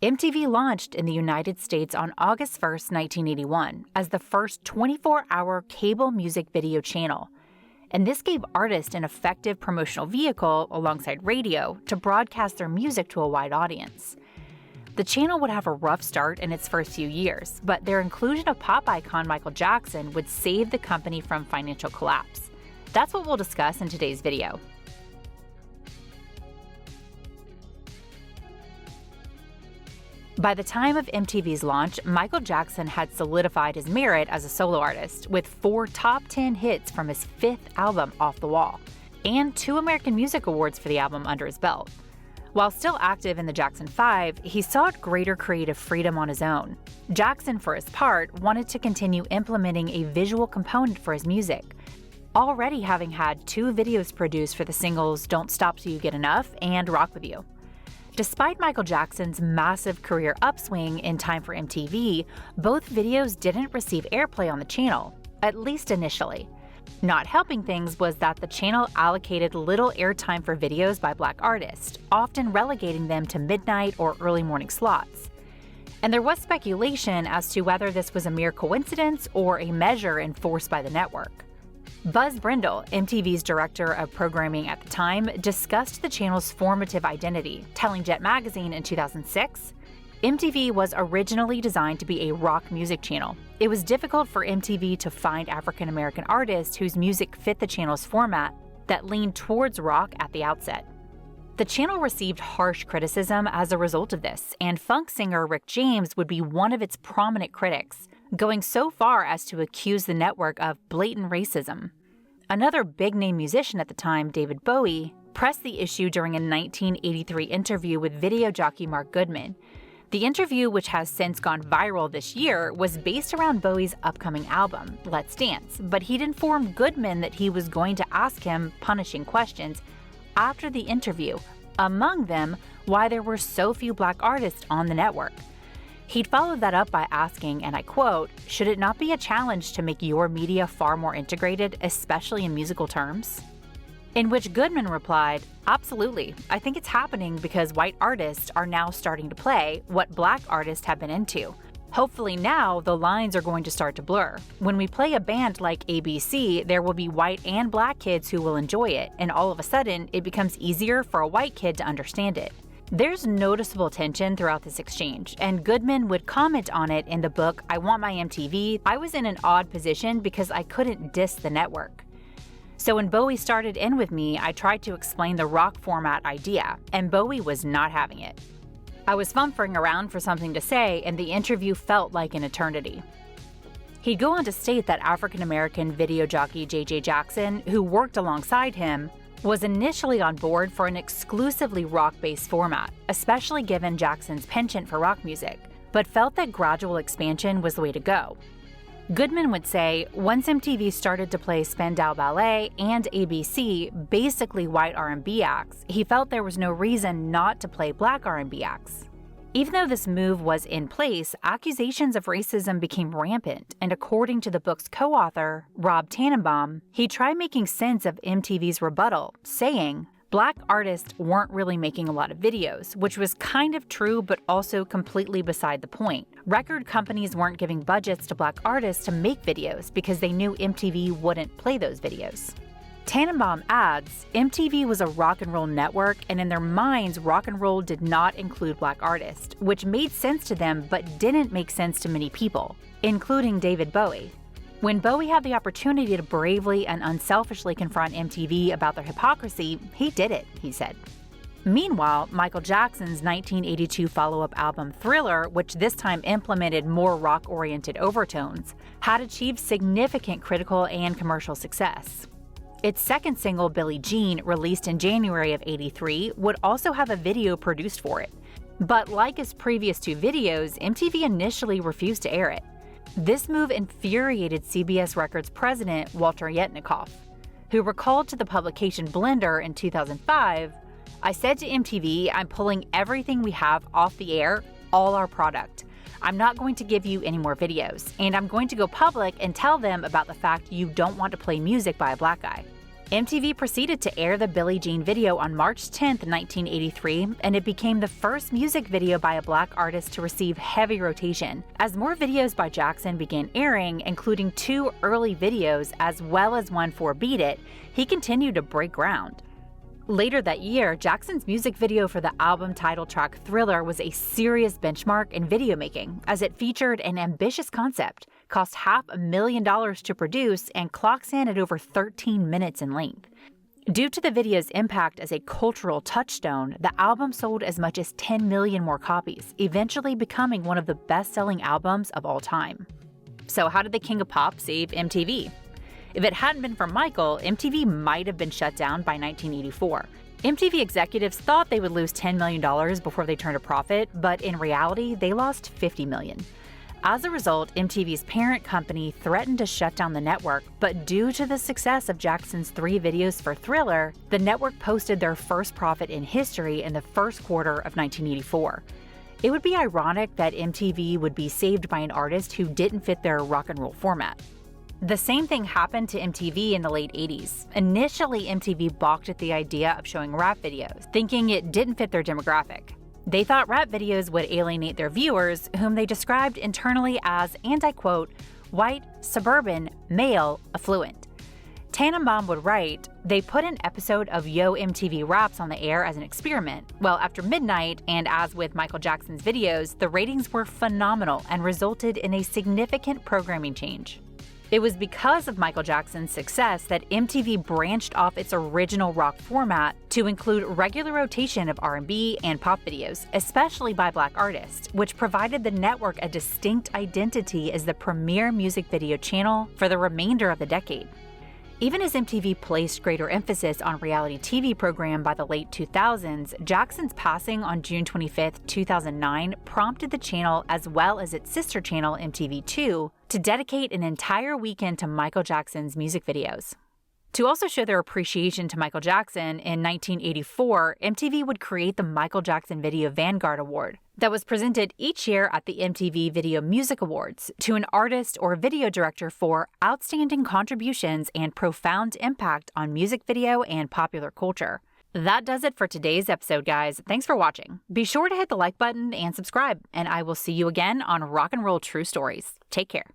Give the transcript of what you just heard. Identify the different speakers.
Speaker 1: MTV launched in the United States on August 1, 1981, as the first 24-hour cable music video channel. And this gave artists an effective promotional vehicle, alongside radio, to broadcast their music to a wide audience. The channel would have a rough start in its first few years, but their inclusion of pop icon Michael Jackson would save the company from financial collapse. That's what we'll discuss in today's video. By the time of MTV's launch, Michael Jackson had solidified his merit as a solo artist, with 4 top 10 hits from his 5th album, Off the Wall, and 2 American Music Awards for the album under his belt. While still active in the Jackson 5, he sought greater creative freedom on his own. Jackson, for his part, wanted to continue implementing a visual component for his music, already having had 2 videos produced for the singles Don't Stop Till You Get Enough and Rock With You. Despite Michael Jackson's massive career upswing in time for MTV, both videos didn't receive airplay on the channel, at least initially. Not helping things was that the channel allocated little airtime for videos by Black artists, often relegating them to midnight or early morning slots. And there was speculation as to whether this was a mere coincidence or a measure enforced by the network. Buzz Brindle, MTV's director of programming at the time, discussed the channel's formative identity, telling Jet Magazine in 2006, "MTV was originally designed to be a rock music channel. It was difficult for MTV to find African-American artists whose music fit the channel's format that leaned towards rock at the outset." The channel received harsh criticism as a result of this, and funk singer Rick James would be one of its prominent critics, going so far as to accuse the network of blatant racism. Another big-name musician at the time, David Bowie, pressed the issue during a 1983 interview with video jockey Mark Goodman. The interview, which has since gone viral this year, was based around Bowie's upcoming album, Let's Dance, but he'd informed Goodman that he was going to ask him punishing questions after the interview, among them why there were so few Black artists on the network. He'd followed that up by asking, and I quote, "Should it not be a challenge to make your media far more integrated, especially in musical terms?" In which Goodman replied, "Absolutely. I think it's happening because white artists are now starting to play what Black artists have been into. Hopefully now the lines are going to start to blur. When we play a band like ABC, there will be white and Black kids who will enjoy it, and all of a sudden it becomes easier for a white kid to understand it." There's noticeable tension throughout this exchange, and Goodman would comment on it in the book I Want My MTV. "I was in an odd position because I couldn't diss the network. So when Bowie started in with me, I tried to explain the rock format idea, and Bowie was not having it. I was fumphing around for something to say, and the interview felt like an eternity." He'd go on to state that African-American video jockey J.J. Jackson, who worked alongside him, was initially on board for an exclusively rock-based format, especially given Jackson's penchant for rock music, but felt that gradual expansion was the way to go. Goodman would say, once MTV started to play Spandau Ballet and ABC, basically white R&B acts, he felt there was no reason not to play Black R&B acts. Even though this move was in place, accusations of racism became rampant, and according to the book's co-author, Rob Tannenbaum, he tried making sense of MTV's rebuttal, saying, "Black artists weren't really making a lot of videos," which was kind of true but also completely beside the point. Record companies weren't giving budgets to Black artists to make videos because they knew MTV wouldn't play those videos. Tannenbaum adds, MTV was a rock and roll network, and in their minds, rock and roll did not include Black artists, which made sense to them but didn't make sense to many people, including David Bowie. When Bowie had the opportunity to bravely and unselfishly confront MTV about their hypocrisy, he did it, he said. Meanwhile, Michael Jackson's 1982 follow-up album Thriller, which this time implemented more rock-oriented overtones, had achieved significant critical and commercial success. Its second single, Billie Jean, released in January of '83, would also have a video produced for it. But like his previous 2 videos, MTV initially refused to air it. This move infuriated CBS Records president Walter Yetnikoff, who recalled to the publication Blender in 2005, "I said to MTV, I'm pulling everything we have off the air, all our product. I'm not going to give you any more videos, and I'm going to go public and tell them about the fact you don't want to play music by a Black guy." MTV proceeded to air the Billie Jean video on March 10, 1983, and it became the first music video by a Black artist to receive heavy rotation. As more videos by Jackson began airing, including 2 early videos as well as one for Beat It, he continued to break ground. Later that year, Jackson's music video for the album title track Thriller was a serious benchmark in video making, as it featured an ambitious concept, cost $500,000 to produce, and clocks in at over 13 minutes in length. Due to the video's impact as a cultural touchstone, the album sold as much as 10 million more copies, eventually becoming one of the best-selling albums of all time. So how did the King of Pop save MTV? If it hadn't been for Michael, MTV might have been shut down by 1984. MTV executives thought they would lose $10 million before they turned a profit, but in reality, they lost $50 million. As a result, MTV's parent company threatened to shut down the network, but due to the success of Jackson's 3 videos for Thriller, the network posted their first profit in history in the first quarter of 1984. It would be ironic that MTV would be saved by an artist who didn't fit their rock and roll format. The same thing happened to MTV in the late 80s. Initially, MTV balked at the idea of showing rap videos, thinking it didn't fit their demographic. They thought rap videos would alienate their viewers, whom they described internally as, and I quote, white, suburban, male, affluent. Tannenbaum would write, "They put an episode of Yo MTV Raps on the air as an experiment. Well, after midnight, and as with Michael Jackson's videos, the ratings were phenomenal and resulted in a significant programming change." It was because of Michael Jackson's success that MTV branched off its original rock format to include regular rotation of R&B and pop videos, especially by Black artists, which provided the network a distinct identity as the premier music video channel for the remainder of the decade. Even as MTV placed greater emphasis on reality TV program by the late 2000s, Jackson's passing on June 25, 2009 prompted the channel, as well as its sister channel MTV2, to dedicate an entire weekend to Michael Jackson's music videos. To also show their appreciation to Michael Jackson, in 1984, MTV would create the Michael Jackson Video Vanguard Award that was presented each year at the MTV Video Music Awards to an artist or video director for outstanding contributions and profound impact on music video and popular culture. That does it for today's episode, guys. Thanks for watching. Be sure to hit the like button and subscribe, and I will see you again on Rock and Roll True Stories. Take care.